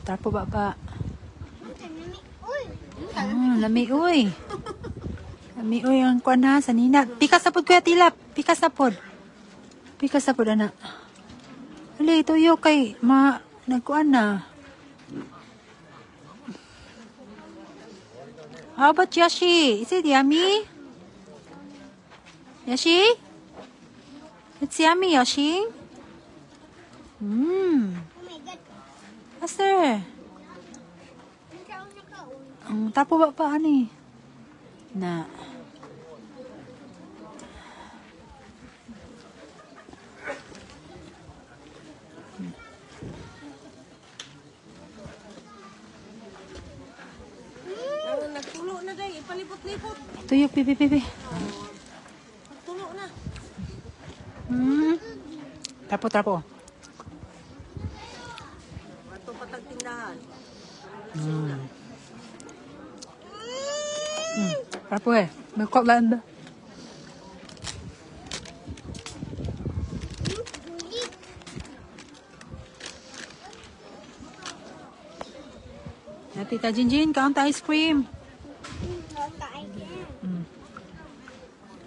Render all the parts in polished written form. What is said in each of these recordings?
Tapo ba? Lami uy. Lami uy ang kuan ha sa nina. Pikas na pod kuya tilap. Pikas na pod anak. Ali tuyo kay nagkuan na. How about Yoshi? Is it yummy? Yoshi? It's yummy, Yoshi. Oh my God. Master. Tapo ba ani? Na. Nagtulo na day, ipalipot-lipot. Tuyok, pipi. Nagtulo na. Tapo. Ato patagtindahan. Tapo may koklaan ba? Tita Jinjin, count ice cream.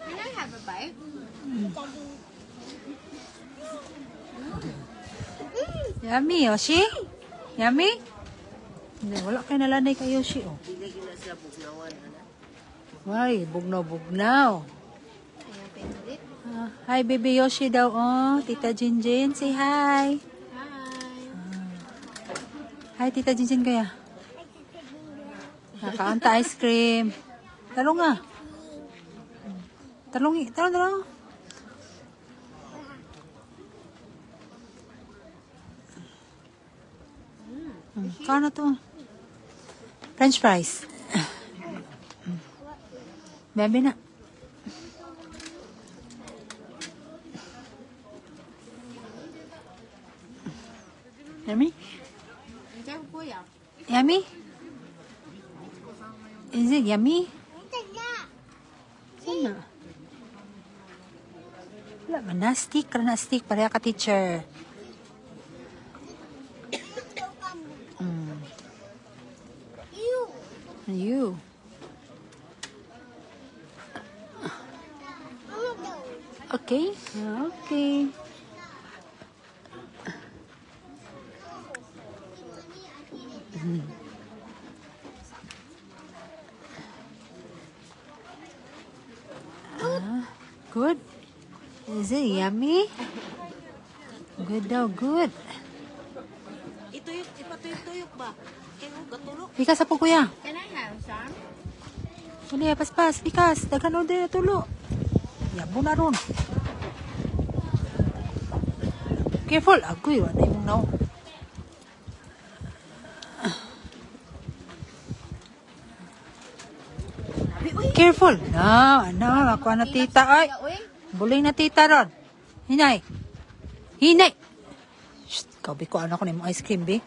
Can I have a bite? Yummy, Yoshi? Yummy? Hindi, wala kayo nalanay kay Yoshi, oh. Hindi na siya bugnawan. Ay, bugnaw. Hi, baby Yoshi daw, oh. Tita Jinjin, say hi. Hi, Tita Jinjin kaya. Nakaanta ice cream. Talong nga. Talong. Kano to? French fries. Bebe na. Yummy? Yummy? Is it yummy? Sana. Wala man na. Stick. Pareha ka, teacher. You. Okay. Good. Is it yummy? Good daw, good. Ipatuyok ba? Kaya gatulo. Pikas po kuya. Can I have some? Hindi, paspas. Pikas. Daghan order na tulo. Yabo na ron. Careful. Agoy, wala yung now. Careful. Ako na tita. Ay. Buling na tita ron. Hinay. Shh, kabi ko ano ko na yung ice cream, be.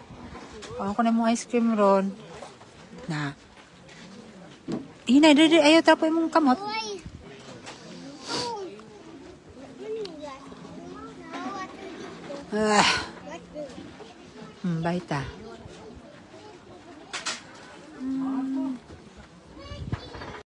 Ano ko na yung ice cream ron. Na. Hinay, ayaw tapo yung kamot. Baita.